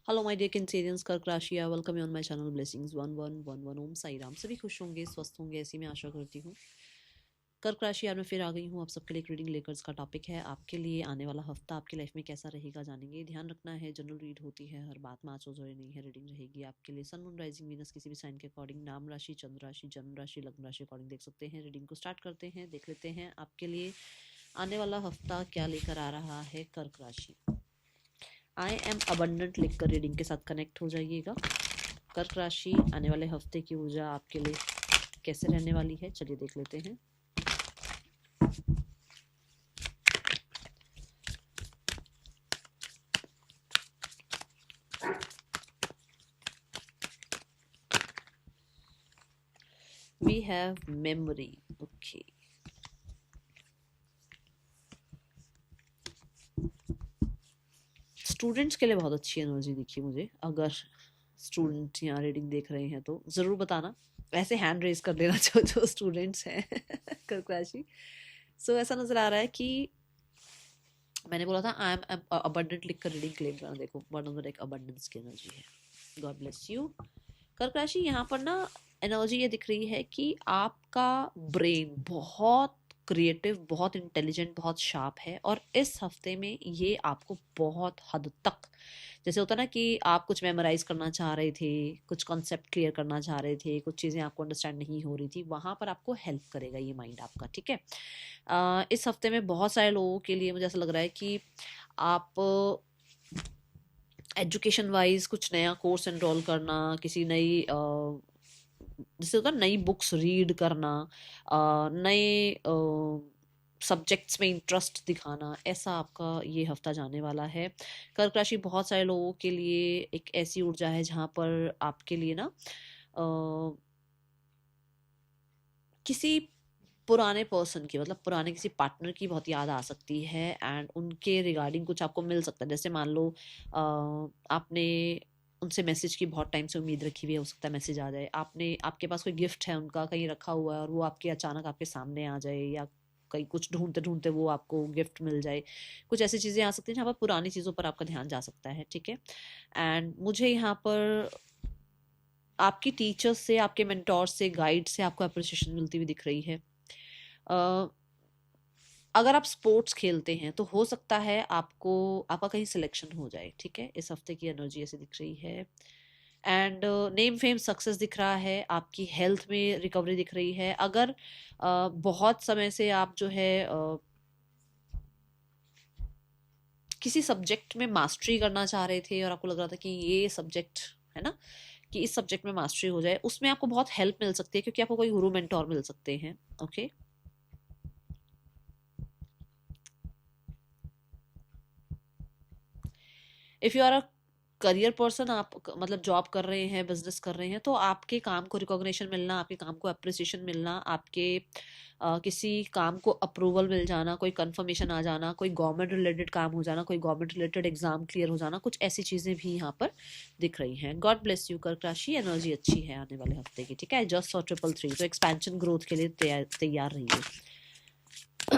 Hello my dear Cancerians, कर्क राशि, welcome you on my channel blessings 1111। ओम साई राम। सभी खुश होंगे, स्वस्थ होंगे, ऐसी मैं आशा करती हूँ। कर्क राशि यार मैं फिर आ गई हूँ आप सबके लिए एक रीडिंग लेकर। इसका टॉपिक है आपके लिए आने वाला हफ्ता आपकी लाइफ में कैसा रहेगा, जानेंगे। ध्यान रखना है, जनरल रीड होती है, हर बात मैच हो जाए नहीं है। रीडिंग रहेगी आपके लिए सन मून राइजिंग वीनस किसी भी साइन के अकॉर्डिंग, नाम राशि, चंद्र राशि, जन्म राशि, लग्न राशि अकॉर्डिंग देख सकते हैं। रीडिंग को स्टार्ट करते हैं, देख लेते हैं आपके लिए आने वाला हफ्ता क्या लेकर आ रहा है कर्क राशि। आई एम अबंडेंट लिखकर रीडिंग के साथ कनेक्ट हो जाइएगा। कर्क राशि आने वाले हफ्ते की ऊर्जा आपके लिए कैसे रहने वाली है, चलिए देख लेते हैं। We have memory, okay. Students के लिए बहुत अच्छी एनर्जी दिखी मुझे। अगर स्टूडेंट यहाँ रीडिंग देख रहे हैं तो ज़रूर बताना, ऐसे हैंड रेज कर देना जो स्टूडेंट्स हैं कर्क राशि। सो ऐसा नज़र आ रहा है कि मैंने बोला था आई एम अबंडेंट लिख कर रीडिंग क्लेम करना। देखो वन नंबर एक अबंडेंस की एनर्जी है। गॉड ब्लेस यू कर्क राशि। यहाँ पर ना एनर्जी ये दिख रही है कि आपका ब्रेन बहुत क्रिएटिव, बहुत इंटेलिजेंट, बहुत शार्प है और इस हफ्ते में ये आपको बहुत हद तक, जैसे होता ना कि आप कुछ मेमोराइज करना चाह रहे थे, कुछ कॉन्सेप्ट क्लियर करना चाह रहे थे, कुछ चीज़ें आपको अंडरस्टैंड नहीं हो रही थी, वहाँ पर आपको हेल्प करेगा ये माइंड आपका, ठीक है। इस हफ्ते में बहुत सारे लोगों के लिए मुझे ऐसा लग रहा है कि आप एजुकेशन वाइज कुछ नया कोर्स एनरोल करना, किसी नई जैसे होता है नई बुक्स रीड करना, नए सब्जेक्ट्स में इंटरेस्ट दिखाना, ऐसा आपका ये हफ्ता जाने वाला है। कर्क राशि बहुत सारे लोगों के लिए एक ऐसी ऊर्जा है जहाँ पर आपके लिए ना किसी पुराने पर्सन की, मतलब पुराने किसी पार्टनर की बहुत याद आ सकती है एंड उनके रिगार्डिंग कुछ आपको मिल सकता है। जैसे मान लो आपने उनसे मैसेज की बहुत टाइम से उम्मीद रखी हुई है, हो सकता है मैसेज आ जाए। आपके पास कोई गिफ्ट है उनका कहीं रखा हुआ है और वो आपके अचानक आपके सामने आ जाए, या कहीं कुछ ढूंढते ढूंढते वो आपको गिफ्ट मिल जाए। कुछ ऐसी चीज़ें आ सकती हैं जहाँ पर पुरानी चीज़ों पर आपका ध्यान जा सकता है, ठीक है। एंड मुझे यहाँ पर आपकी टीचर्स से, आपके मेंटोर से, गाइड से आपको अप्रिसिएशन मिलती हुई दिख रही है। अगर आप स्पोर्ट्स खेलते हैं तो हो सकता है आपका कहीं सिलेक्शन हो जाए, ठीक है। इस हफ्ते की एनर्जी ऐसी दिख रही है। एंड नेम फेम सक्सेस दिख रहा है, आपकी हेल्थ में रिकवरी दिख रही है। अगर बहुत समय से आप जो है किसी सब्जेक्ट में मास्टरी करना चाह रहे थे और आपको लग रहा था कि ये सब्जेक्ट है ना, कि इस सब्जेक्ट में मास्टरी हो जाए, उसमें आपको बहुत हेल्प मिल सकती है क्योंकि आपको कोई गुरु मेंटोर मिल सकते हैं, okay. If you are a career person, आप मतलब जॉब कर रहे हैं, बिजनेस कर रहे हैं, तो आपके काम को रिकॉग्निशन मिलना, आपके काम को अप्रिसिएशन मिलना, आपके किसी काम को अप्रूवल मिल जाना, कोई कंफर्मेशन आ जाना, कोई गवर्नमेंट रिलेटेड काम हो जाना, कोई गवर्नमेंट रिलेटेड एग्जाम क्लियर हो जाना, कुछ ऐसी चीज़ें भी यहाँ पर दिख रही हैं। गॉड ब्लेस यू कर्क राशि। एनर्जी अच्छी है आने वाले हफ्ते की, ठीक है। जस्ट और 333 तो एक्सपेंशन ग्रोथ के लिए तैयार रहिए।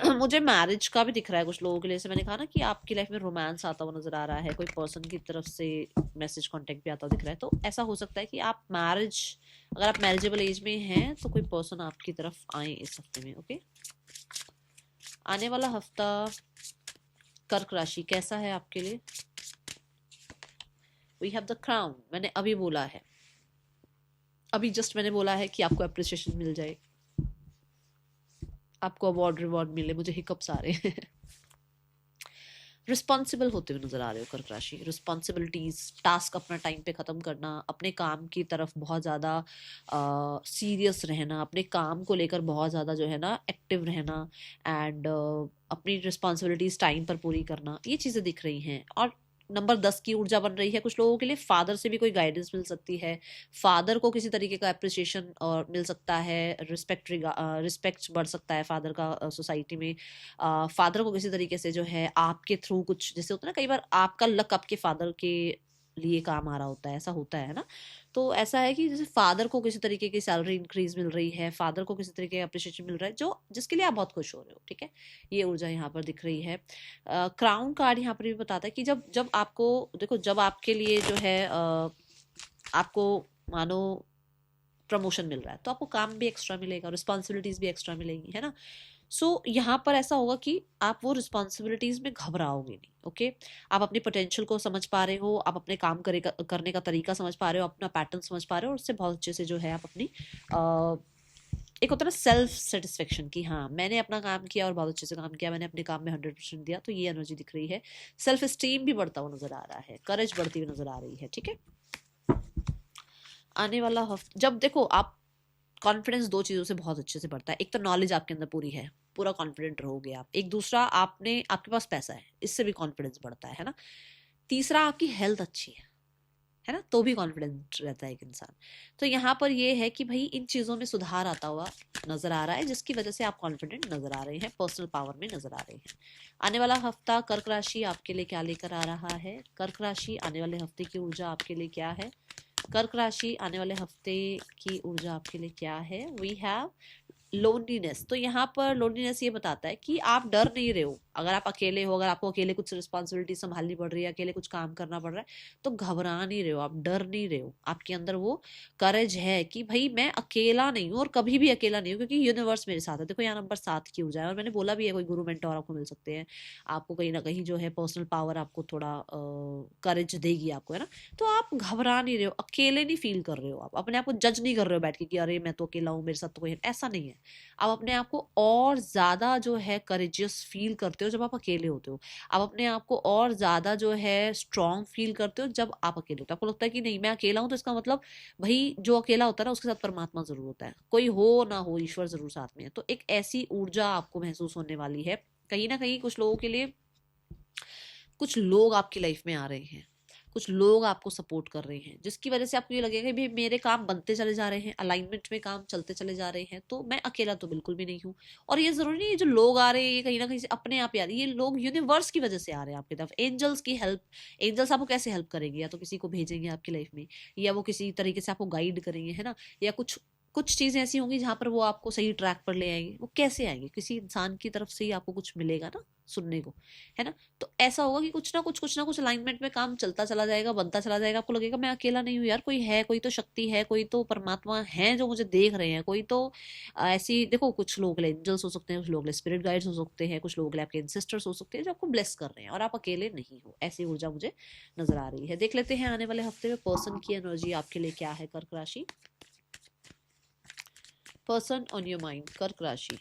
मुझे मैरिज का भी दिख रहा है कुछ लोगों के लिए। जैसे मैंने कहा ना कि आपकी लाइफ में रोमांस आता हुआ नजर आ रहा है, कोई पर्सन की तरफ से मैसेज कांटेक्ट भी आता हुआ दिख रहा है, तो ऐसा हो सकता है कि आप मैरिज, अगर आप मैरिजेबल एज में हैं तो कोई पर्सन आपकी तरफ आए इस हफ्ते में, ओके। आने वाला हफ्ता कर्क राशि कैसा है आपके लिए। We have the crown. मैंने अभी बोला है, अभी जस्ट मैंने बोला है कि आपको अप्रिसिएशन मिल जाए, आपको अवार्ड रिवॉर्ड मिले। मुझे हिकअप्स आ रहे हैं रिस्पॉन्सिबल होते हुए नजर आ रहे हो कर्क राशि। रिस्पॉन्सिबिलिटीज, टास्क अपना टाइम पे ख़त्म करना, अपने काम की तरफ बहुत ज़्यादा सीरियस रहना, अपने काम को लेकर बहुत ज़्यादा जो है ना एक्टिव रहना, एंड अपनी रिस्पॉन्सिबिलिटीज टाइम पर पूरी करना, ये चीज़ें दिख रही हैं। और नंबर 10 की ऊर्जा बन रही है कुछ लोगों के लिए। फादर से भी कोई गाइडेंस मिल सकती है, फादर को किसी तरीके का अप्रिसिएशन और मिल सकता है, रिस्पेक्ट बढ़ सकता है फादर का सोसाइटी में। फादर को किसी तरीके से जो है आपके थ्रू कुछ, जैसे होता है ना कई बार आपका लक आपके फादर के लिए काम आ रहा होता है, ऐसा होता है ना। तो ऐसा है कि जैसे फादर को किसी तरीके की सैलरी इंक्रीज मिल रही है, फादर को किसी तरीके का अप्रिशिएशन मिल रहा है, जो जिसके लिए आप बहुत खुश हो रहे हो, ठीक है। ये ऊर्जा यहाँ पर दिख रही है। क्राउन कार्ड यहाँ पर भी बताता है कि जब जब आपको देखो, जब आपके लिए जो है आपको मानो प्रमोशन मिल रहा है तो आपको काम भी एक्स्ट्रा मिलेगा, रिस्पॉन्सिबिलिटीज भी एक्स्ट्रा मिलेगी, है ना। सो यहाँ पर ऐसा होगा कि आप वो रिस्पॉन्सिबिलिटीज में घबराओगे नहीं, ओके। आप अपनी पोटेंशियल को समझ पा रहे हो, आप अपने काम करने का तरीका समझ पा रहे हो, अपना पैटर्न समझ पा रहे हो, और उससे बहुत अच्छे से जो है आप अपनी एक होता है ना सेल्फ सेटिस्फेक्शन की, हाँ मैंने अपना काम किया और बहुत अच्छे से काम किया, मैंने अपने काम में 100% दिया, तो ये एनर्जी दिख रही है। सेल्फ स्टीम भी बढ़ता हुआ नजर आ रहा है, करेज बढ़ती हुई नजर आ रही है, ठीक है। आने वाला हफ्ता जब देखो आप कॉन्फिडेंस दो चीज़ों से बहुत अच्छे से बढ़ता है। एक तो नॉलेज आपके अंदर पूरी है, पूरा कॉन्फिडेंट रहोगे आप। एक दूसरा आपके पास पैसा है, इससे भी कॉन्फिडेंस बढ़ता है ना। तीसरा आपकी हेल्थ अच्छी है ना, तो भी कॉन्फिडेंट रहता है एक इंसान। तो यहाँ पर ये है कि भाई इन चीज़ों में सुधार आता हुआ नजर आ रहा है, जिसकी वजह से आप कॉन्फिडेंट नजर आ रहे हैं, पर्सनल पावर में नजर आ रहे हैं। आने वाला हफ्ता कर्क राशि आपके लिए क्या लेकर आ रहा है? कर्क राशि आने वाले हफ्ते की ऊर्जा आपके लिए क्या है? कर्क राशि आने वाले हफ्ते की ऊर्जा आपके लिए क्या है? We have loneliness. तो यहाँ पर लोनलीनेस ये बताता है कि आप डर नहीं रहे हो। अगर आप अकेले हो, अगर आपको अकेले कुछ रिस्पॉन्सिबिलिटी संभालनी पड़ रही है, अकेले कुछ काम करना पड़ रहा है, तो घबरा नहीं रहे हो, आप डर नहीं रहे हो। आपके अंदर वो करेज है कि भाई मैं अकेला नहीं हूँ और कभी भी अकेला नहीं हूँ, क्योंकि यूनिवर्स मेरे साथ है। देखो यहाँ नंबर 7 की ऊर्जा है, और मैंने बोला भी है कोई गुरु मेंटोर आपको मिल सकते हैं, आपको कहीं ना कहीं जो है पर्सनल पावर आपको थोड़ा करेज देगी आपको, है ना। तो आप घबरा नहीं रहे हो, अकेले नहीं फील कर रहे हो, आप अपने आप को जज नहीं कर रहे हो बैठ के कि अरे मैं तो अकेला हूँ, मेरे साथ तो कोई है, ऐसा नहीं है। आप अपने आप को और ज्यादा जो है करेजियस फील करते हो जब आप अकेले होते हो। आप अपने आप को और ज्यादा जो है स्ट्रांग फील करते हो जब आप अकेले होते हो। आपको लगता है कि नहीं मैं अकेला हूं, तो इसका मतलब भाई जो अकेला होता है ना उसके साथ परमात्मा जरूर होता है, कोई हो ना हो ईश्वर जरूर साथ में है। तो एक ऐसी ऊर्जा आपको महसूस होने वाली है। कहीं ना कहीं कुछ लोगों के लिए कुछ लोग आपकी लाइफ में आ रहे हैं, कुछ लोग आपको सपोर्ट कर रहे हैं, जिसकी वजह से आपको ये लगेगा कि भाई मेरे काम बनते चले जा रहे हैं, अलाइनमेंट में काम चलते चले जा रहे हैं, तो मैं अकेला तो बिल्कुल भी नहीं हूँ। और ये जरूरी नहीं है जो लोग आ रहे हैं ये कहीं ना कहीं से अपने आप ही आ रहे हैं, ये लोग यूनिवर्स की वजह से आ रहे हैं आपकी तरफ। एंजल्स की हेल्प, एंजल्स आपको कैसे हेल्प करेंगे? या तो किसी को भेजेंगे आपकी लाइफ में, या वो किसी तरीके से आपको गाइड करेंगे, है ना। या कुछ कुछ चीजें ऐसी होंगी जहां पर वो आपको सही ट्रैक पर ले आएंगे। वो कैसे आएंगे? किसी इंसान की तरफ से ही आपको कुछ मिलेगा ना सुनने को, है ना। तो ऐसा होगा कि कुछ ना कुछ अलाइनमेंट में काम चलता चला जाएगा, बनता चला जाएगा। आपको लगेगा मैं अकेला नहीं हूँ यार, कोई है, कोई तो शक्ति है, कोई तो परमात्मा है जो मुझे देख रहे हैं, कोई तो ऐसी देखो कुछ लोगों के लिए एंजल्स हो सकते हैं, कुछ लोगों के लिए स्पिरिट गाइड्स हो सकते हैं, कुछ लोगों के लिए आपके एंसेस्टर्स हो सकते हैं जो आपको ब्लेस कर रहे हैं, और आप अकेले नहीं हो। ऐसी ऊर्जा मुझे नजर आ रही है। देख लेते हैं आने वाले हफ्ते में पर्सन की एनर्जी आपके लिए क्या है। कर्क राशि, पर्सन ऑन योर माइंड, कर्क राशि।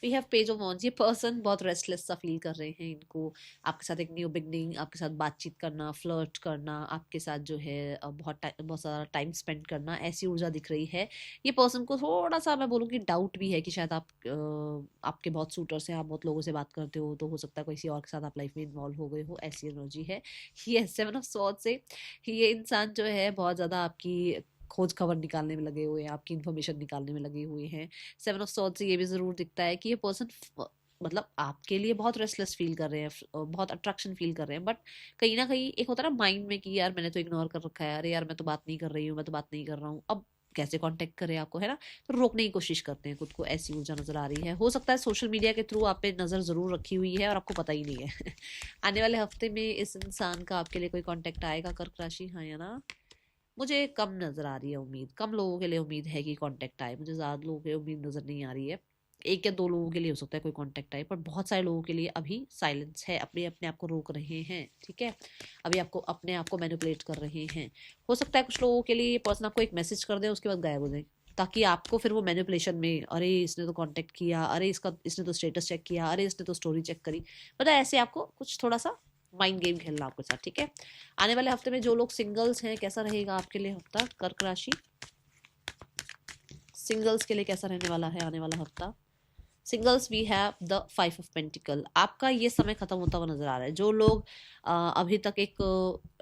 We have page of wands. ये पर्सन बहुत रेस्टलेस सा फील कर रहे हैं, इनको आपके साथ एक न्यू बिगनिंग, आपके साथ बातचीत करना, फ्लर्ट करना, आपके साथ जो है बहुत सारा टाइम स्पेंड करना, ऐसी ऊर्जा दिख रही है। ये पर्सन को थोड़ा सा मैं बोलूँगी डाउट भी है कि शायद आपके बहुत सूटर्स हैं, आप बहुत लोगों से बात करते हो, तो हो सकता है किसी और के साथ आप लाइफ में इन्वॉल्व हो गए हो, ऐसी एनर्जी है। ये 7 ऑफ स्वॉर्ड्स से ये इंसान जो है बहुत ज़्यादा आपकी खोज खबर निकालने में लगे हुए हैं, आपकी इन्फॉर्मेशन निकालने में लगे हुए हैं। 7 ऑफ स्वॉर्ड्स से ये भी जरूर दिखता है कि ये पर्सन मतलब आपके लिए बहुत रेस्टलेस फील कर रहे हैं, बहुत अट्रैक्शन फील कर रहे हैं, बट कहीं ना कहीं एक होता है ना माइंड में कि यार मैंने तो इग्नोर कर रखा है, अरे यार मैं तो बात नहीं कर रही हूँ, मैं तो बात नहीं कर रहा हूँ, अब कैसे कांटेक्ट करें आपको, है ना। तो रोकने की कोशिश करते हैं खुद को, ऐसी ऊर्जा नजर आ रही है। हो सकता है सोशल मीडिया के थ्रू आप पे नजर जरूर रखी हुई है और आपको पता ही नहीं है। आने वाले हफ्ते में इस इंसान का आपके लिए कोई कॉन्टेक्ट आएगा कर्क राशि, हाँ या ना? मुझे कम नजर आ रही है उम्मीद, कम लोगों के लिए उम्मीद है कि कांटेक्ट आए, मुझे ज़्यादा लोगों के उम्मीद नज़र नहीं आ रही है। 1 या 2 लोगों के लिए हो सकता है कोई कांटेक्ट आए, पर बहुत सारे लोगों के लिए अभी साइलेंस है, अपने अपने आप को रोक रहे हैं, ठीक है। अभी आपको अपने आप को मैनिपुलेट कर रहे हैं। हो सकता है कुछ लोगों के लिए ये पर्सन आपको एक मैसेज कर दे, उसके बाद गायब हो जाए, ताकि आपको फिर वो मैनिपुलेशन में, अरे इसने तो कांटेक्ट किया, अरे इसने तो स्टेटस चेक किया, अरे इसने तो स्टोरी चेक करी, पता है ऐसे आपको कुछ थोड़ा सा माइंड गेम खेलना आपके साथ, ठीक है। आने वाले हफ्ते में जो लोग सिंगल्स हैं, कैसा रहेगा आपके लिए हफ्ता? कर्क राशि, सिंगल्स के लिए कैसा रहने वाला है आने वाला हफ्ता? Singles we have the 5 of pentacles. आपका ये समय खत्म होता हुआ नजर आ रहा है। जो लोग अभी तक एक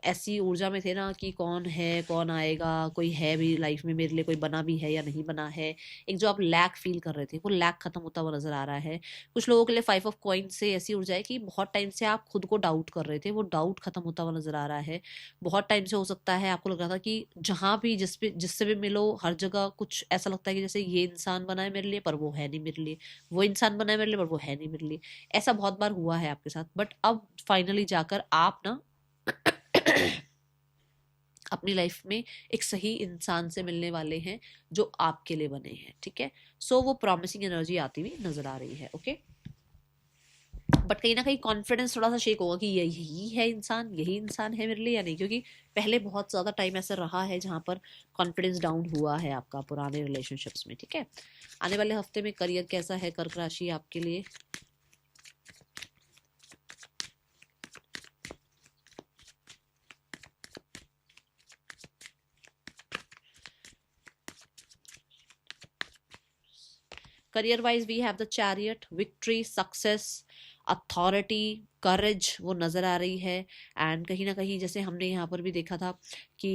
ऐसी ऊर्जा में थे ना कि कौन है, कौन आएगा, कोई है भी लाइफ में मेरे लिए, कोई बना भी है या नहीं बना है। एक जो आप लैक फील कर रहे थे, वो लैक खत्म होता हुआ नजर आ रहा है। कुछ लोगों के लिए 5 ऑफ कॉइन से ऐसी ऊर्जा है कि बहुत टाइम से आप खुद को डाउट कर रहे थे, वो डाउट खत्म होता हुआ नजर आ रहा है। बहुत टाइम से हो सकता है आपको लग रहा था कि जहां भी जिससे भी मिलो, हर जगह कुछ ऐसा लगता है कि जैसे ये इंसान बना है मेरे लिए पर वो है नहीं मेरे लिए, वो इंसान बना है मेरे लिए पर वो है नहीं मेरे लिए। ऐसा बहुत बार हुआ है आपके साथ, बट अब फाइनली जाकर आप ना अपनी लाइफ में एक सही इंसान से मिलने वाले हैं जो आपके लिए बने हैं, ठीक है। सो वो प्रॉमिसिंग एनर्जी आती हुई नजर आ रही है, ओके। बट कहीं ना कहीं कॉन्फिडेंस थोड़ा सा शेक होगा कि यही है इंसान, यही इंसान है मेरे लिए या नहीं, क्योंकि पहले बहुत ज़्यादा टाइम ऐसा रहा है जहाँ पर कॉन्फिडेंस डाउन हुआ है आपका पुराने रिलेशनशिप्स में, ठीक है। आने वाले हफ्ते में करियर कैसा है कर्क राशि आपके लिए? Career wise we have the chariot, victory, success, authority, courage वो नज़र आ रही है। एंड कहीं ना कहीं जैसे हमने यहाँ पर भी देखा था कि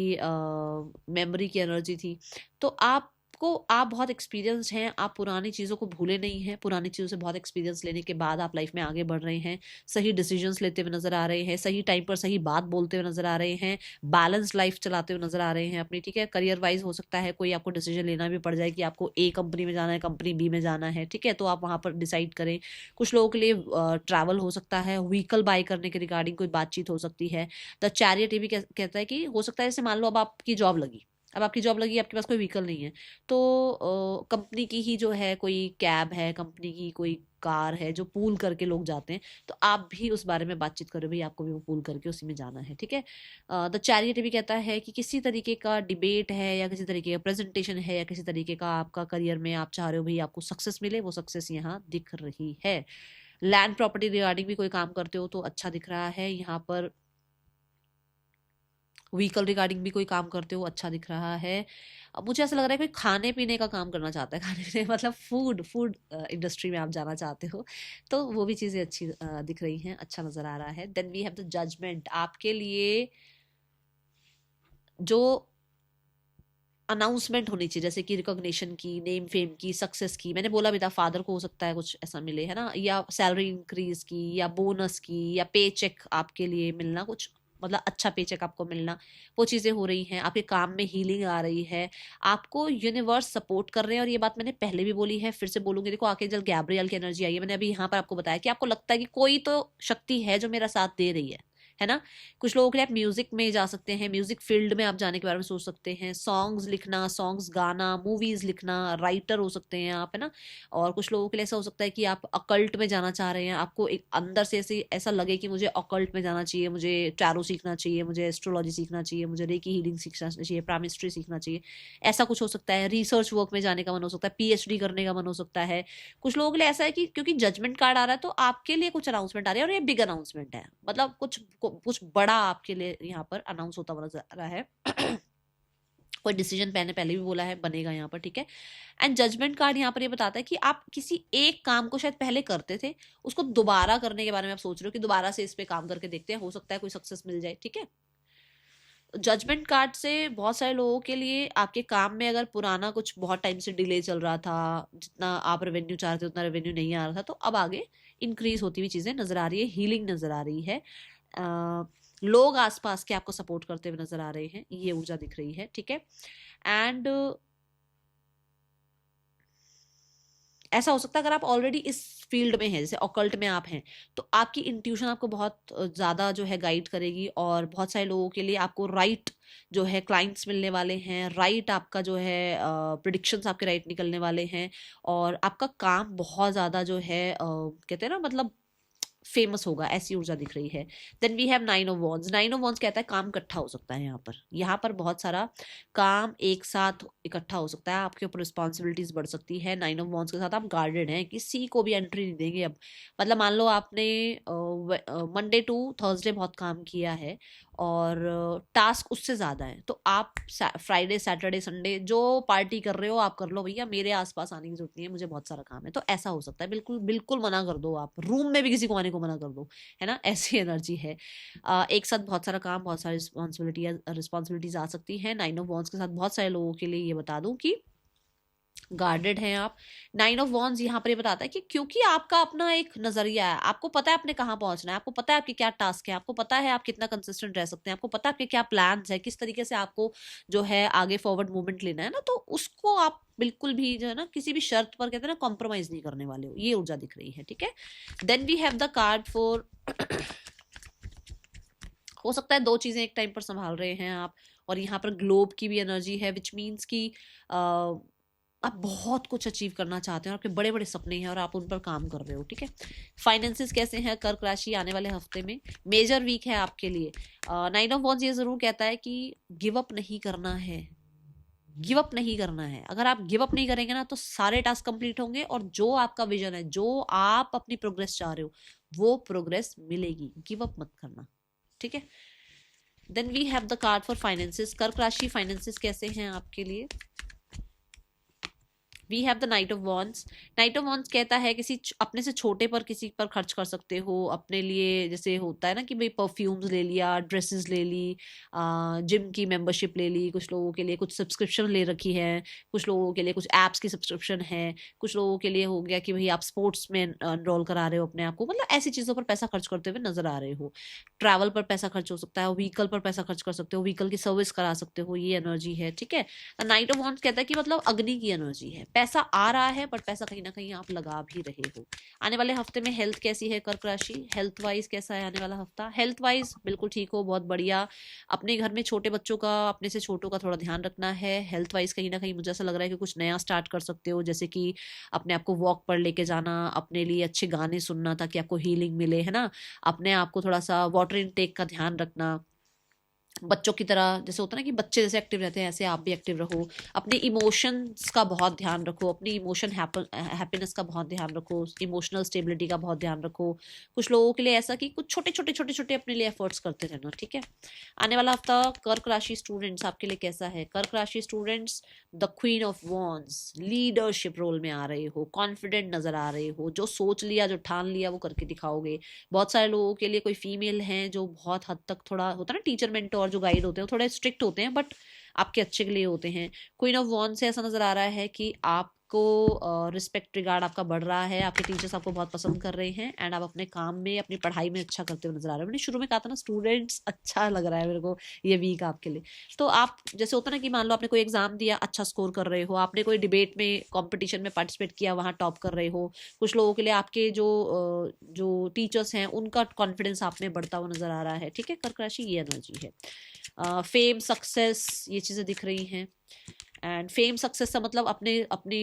मेमोरी की एनर्जी थी, तो आप बहुत एक्सपीरियंस हैं, आप पुरानी चीज़ों को भूले नहीं हैं, पुरानी चीज़ों से बहुत एक्सपीरियंस लेने के बाद आप लाइफ में आगे बढ़ रहे हैं, सही डिसीजंस लेते हुए नजर आ रहे हैं, सही टाइम पर सही बात बोलते हुए नजर आ रहे हैं, बैलेंस लाइफ चलाते हुए नजर आ रहे हैं अपनी, ठीक है। करियर वाइज हो सकता है कोई आपको डिसीजन लेना भी पड़ जाए कि आपको ए कंपनी में जाना है, कंपनी बी में जाना है, ठीक है, तो आप वहाँ पर डिसाइड करें। कुछ लोगों के लिए ट्रैवल हो सकता है, व्हीकल बाय करने के रिगार्डिंग कोई बातचीत हो सकती है। द चैरियट ये भी कहता है कि हो सकता है जैसे मान लो अब आपकी जॉब लगी, अब आपकी जॉब लगी, आपके पास कोई व्हीकल नहीं है, तो कंपनी की ही जो है कोई कैब है, कंपनी की कोई कार है जो पूल करके लोग जाते हैं, तो आप भी उस बारे में बातचीत करो भाई, आपको भी वो पूल करके उसी में जाना है, ठीक है। द चैरियट भी कहता है कि किसी तरीके का डिबेट है या किसी तरीके का प्रेजेंटेशन है या किसी तरीके का आपका करियर में आप चाह रहे हो भाई आपको सक्सेस मिले, वो सक्सेस यहाँ दिख रही है। लैंड प्रॉपर्टी रिगार्डिंग भी कोई काम करते हो तो अच्छा दिख रहा है यहाँ पर। व्हीकल रिगार्डिंग भी कोई काम करते हो अच्छा दिख रहा है। अब मुझे ऐसा लग रहा है कोई खाने पीने का काम करना चाहता है, खाने पीने मतलब फूड इंडस्ट्री में आप जाना चाहते हो, तो वो भी चीज़ें अच्छी दिख रही हैं, अच्छा नज़र आ रहा है। Then we have the judgement, आपके लिए जो अनाउंसमेंट होनी चाहिए जैसे कि रिकॉग्निशन की, नेम फेम की, सक्सेस की, मैंने बोला भी था फादर को हो सकता है कुछ ऐसा मिले, है ना, या सैलरी इंक्रीज की या बोनस की या पे चेक आपके लिए मिलना, कुछ मतलब अच्छा पे चेक आपको मिलना, वो चीज़ें हो रही हैं। आपके काम में हीलिंग आ रही है, आपको यूनिवर्स सपोर्ट कर रहे हैं। और ये बात मैंने पहले भी बोली है, फिर से बोलूंगी, देखो आके जल गैब्रियल की एनर्जी आई है, मैंने अभी यहाँ पर आपको बताया कि आपको लगता है कि कोई तो शक्ति है जो मेरा साथ दे रही है ना। कुछ लोगों के लिए आप म्यूजिक में जा सकते हैं, म्यूजिक फील्ड में आप जाने के बारे में सोच सकते हैं, सॉन्ग्स लिखना, सॉन्ग्स गाना, मूवीज लिखना, राइटर हो सकते हैं आप, है ना। और कुछ लोगों के लिए ऐसा हो सकता है कि आप अकल्ट में जाना चाह रहे हैं, आपको एक अंदर से ऐसा लगे कि मुझे अकल्ट में जाना चाहिए, मुझे टैरो सीखना चाहिए, मुझे एस्ट्रोलॉजी सीखना चाहिए, मुझे रेकी हीलिंग सीखना चाहिए, प्रामिस्ट्री सीखना चाहिए, ऐसा कुछ हो सकता है। रिसर्च वर्क में जाने का मन हो सकता है, पीएचडी करने का मन हो सकता है। कुछ लोगों के लिए ऐसा है कि क्योंकि जजमेंट कार्ड आ रहा है तो आपके लिए कुछ अनाउंसमेंट आ रही है, और ये बिग अनाउंसमेंट है, मतलब कुछ बड़ा आपके लिए यहाँ पर अनाउंस होता हुआ नजर आ रहा है। कोई डिसीजन मैंने पहले भी बोला है बनेगा यहाँ पर, ठीक है। एंड जजमेंट कार्ड यहाँ पर ये बताता है कि आप किसी एक काम को शायद पहले करते थे, उसको दोबारा करने के बारे में आप सोच रहे हो कि दोबारा से इस पे काम करके देखते हैं, हो सकता है कोई सक्सेस मिल जाए, ठीक है। जजमेंट कार्ड से बहुत सारे लोगों के लिए आपके काम में अगर पुराना कुछ बहुत टाइम से डिले चल रहा था, जितना आप रेवेन्यू चाह रहे थे उतना रेवेन्यू नहीं आ रहा था, तो अब आगे इंक्रीज होती हुई चीजें नजर आ रही है, हीलिंग नजर आ रही है। लोग आसपास के आपको सपोर्ट करते हुए नजर आ रहे हैं, ये ऊर्जा दिख रही है, ठीक है। एंड ऐसा हो सकता है अगर आप ऑलरेडी इस फील्ड में हैं, जैसे ऑकल्ट में आप हैं, तो आपकी इंट्यूशन आपको बहुत ज़्यादा जो है गाइड करेगी, और बहुत सारे लोगों के लिए आपको राइट जो है क्लाइंट्स मिलने वाले हैं, राइट आपका जो है प्रिडिक्शंस आपके राइट निकलने वाले हैं, और आपका काम बहुत ज़्यादा जो है कहते हैं ना मतलब फेमस होगा, ऐसी ऊर्जा दिख रही है। Then we have 9 of wands, 9 of wands कहता है काम इकट्ठा हो सकता है यहाँ पर बहुत सारा काम एक साथ इकट्ठा हो सकता है, आपके ऊपर रिस्पॉन्सिबिलिटीज बढ़ सकती है। 9 ऑफ वॉन्ड्स के साथ आप गार्डेड हैं, किसी को भी एंट्री नहीं देंगे अब, मतलब मान लो आपने मंडे टू थर्सडे बहुत काम किया है और टास्क उससे ज़्यादा है, तो आप फ्राइडे सैटरडे संडे जो पार्टी कर रहे हो आप कर लो भैया, मेरे आसपास आने की जरूरत नहीं है, मुझे बहुत सारा काम है। तो ऐसा हो सकता है, बिल्कुल बिल्कुल मना कर दो, आप रूम में भी किसी को आने को मना कर दो, है ना, ऐसी एनर्जी है। एक साथ बहुत सारा काम, बहुत सारी रिस्पॉन्सिबिलिटीज आ सकती हैं। 9 ऑफ वॉन्ड्स के साथ बहुत सारे लोगों के लिए ये बता दूं कि गार्डेड हैं आप। 9 ऑफ वॉन्ड्स यहाँ पर ये बताता है कि क्योंकि आपका अपना एक नजरिया है, आपको पता है आपने कहाँ पहुंचना है, आपको पता है आपके क्या टास्क है, आपको पता है आप कितना कंसिस्टेंट रह सकते हैं, आपको पता है आपके क्या प्लान्स है, किस तरीके से आपको जो है आगे फॉरवर्ड मूवमेंट लेना है ना, तो उसको आप बिल्कुल भी जो है ना किसी भी शर्त पर कहते हैं ना कॉम्प्रोमाइज नहीं करने वाले हो, ये ऊर्जा दिख रही है। ठीक है, then we have the card for हो सकता है दो चीजें एक टाइम पर संभाल रहे हैं आप, और यहाँ पर ग्लोब की भी एनर्जी है, विच मीन्स की आप बहुत कुछ अचीव करना चाहते हैं और आपके बड़े बड़े सपने हैं और आप उन पर काम कर रहे हो। ठीक है, फाइनेंसेस कैसे हैं कर्क राशि आने वाले हफ्ते में? मेजर वीक है आपके लिए। 9 ऑफ वॉन्ड्स ये जरूर कहता है कि गिव अप नहीं करना है, गिव अप नहीं करना है। अगर आप गिव अप नहीं करेंगे ना तो सारे टास्क कंप्लीट होंगे, और जो आपका विजन है, जो आप अपनी प्रोग्रेस चाह रहे हो, वो प्रोग्रेस मिलेगी। गिव अप मत करना। ठीक है, then we have the card for finances. कर्क राशि फाइनेंसेस कैसे हैं आपके लिए? We have the knight of wands. Knight of wands कहता है किसी अपने से छोटे पर किसी पर खर्च कर सकते हो अपने लिए, जैसे होता है ना कि भाई परफ्यूम्स ले लिया, ड्रेसेस ले ली, जिम की मेंबरशिप ले ली, कुछ लोगों के लिए कुछ सब्सक्रिप्शन ले रखी है, कुछ लोगों के लिए कुछ एप्स की सब्सक्रिप्शन है, कुछ लोगों के लिए हो गया कि भाई आप स्पोर्ट्स में एनरोल करा रहे हो अपने आप को, मतलब ऐसी चीज़ों पर पैसा खर्च करते हुए नजर आ रहे हो। ट्रैवल पर पैसा खर्च हो सकता है, व्हीकल पर पैसा खर्च कर सकते हो, व्हीकल की सर्विस करा सकते हो, ये एनर्जी है। ठीक है, नाइट ऑफ वॉन्ड्स कहता है कि मतलब अग्नि की एनर्जी है, पैसा आ रहा है बट पैसा कहीं ना कहीं आप लगा भी रहे हो। आने वाले हफ्ते में हेल्थ कैसी है कर्क राशि? हेल्थ वाइज कैसा है आने वाला हफ्ता? हेल्थ वाइज बिल्कुल ठीक हो, बहुत बढ़िया। अपने घर में छोटे बच्चों का, अपने से छोटों का थोड़ा ध्यान रखना है। हेल्थ वाइज कहीं ना कहीं मुझे ऐसा लग रहा है कि कुछ नया स्टार्ट कर सकते हो, जैसे कि अपने आप को वॉक पर लेके जाना, अपने लिए अच्छे गाने सुनना ताकि आपको हीलिंग मिले, है ना, अपने आप को थोड़ा सा वाटर इनटेक का ध्यान रखना, बच्चों की तरह, जैसे होता है ना कि बच्चे जैसे एक्टिव रहते हैं ऐसे आप भी एक्टिव रहो। अपने इमोशंस का बहुत ध्यान रखो, अपनी इमोशन हैप्पीनेस का बहुत ध्यान रखो, इमोशनल स्टेबिलिटी का बहुत ध्यान रखो। कुछ लोगों के लिए ऐसा कि कुछ छोटे छोटे छोटे छोटे अपने लिए एफर्ट्स करते रहना। ठीक है, आने वाला हफ्ता कर्क राशि स्टूडेंट्स आपके लिए कैसा है? कर्क राशि students, the queen of wands, leadership role में आ रहे हो, कॉन्फिडेंट नजर आ रहे हो, जो सोच लिया, जो ठान लिया वो करके दिखाओगे। बहुत सारे लोगों के लिए कोई फीमेल हैं जो बहुत हद तक थोड़ा होता है ना टीचर मेंटोर जो गाइड होते हैं, थोड़े स्ट्रिक्ट होते हैं बट आपके अच्छे के लिए होते हैं। क्वीन ऑफ वॉन्ड्स से ऐसा नजर आ रहा है कि आपको रिस्पेक्ट रिगार्ड आपका बढ़ रहा है, आपके टीचर्स आपको बहुत पसंद कर रहे हैं, एंड आप अपने काम में अपनी पढ़ाई में अच्छा करते हुए नजर आ रहे हो। मैंने शुरू में कहा था ना स्टूडेंट्स, अच्छा लग रहा है मेरे को ये वीक आपके लिए। तो आप जैसे होता है ना कि मान लो आपने कोई एग्जाम दिया, अच्छा स्कोर कर रहे हो, आपने कोई डिबेट में कॉम्पिटिशन में पार्टिसिपेट किया, वहाँ टॉप कर रहे हो। कुछ लोगों के लिए आपके जो टीचर्स हैं उनका कॉन्फिडेंस आप में बढ़ता हुआ नजर आ रहा है। ठीक है, कर्क राशि ये एनर्जी है। फेम सक्सेस ये चीज़ें दिख रही हैं, एंड फेम सक्सेस का मतलब अपने अपने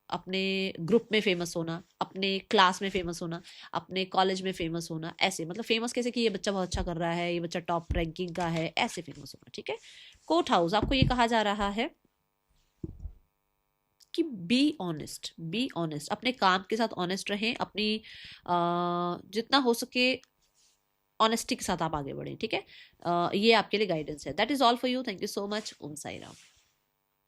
अपने ग्रुप में फेमस होना, अपने क्लास में फेमस होना, अपने कॉलेज में फेमस होना, ऐसे मतलब फेमस कैसे कि ये बच्चा बहुत अच्छा कर रहा है, ये बच्चा टॉप रैंकिंग का है, ऐसे फेमस होना। ठीक है, कोर्ट हाउस आपको ये कहा जा रहा है कि बी ऑनेस्ट, बी ऑनेस्ट, अपने काम के साथ ऑनेस्ट रहें, अपनी जितना हो सके ऑनेस्टी के साथ आप आगे बढ़ें। ठीक है, ये आपके लिए गाइडेंस है। That is all for you. Thank you so much. Om Sai Ram.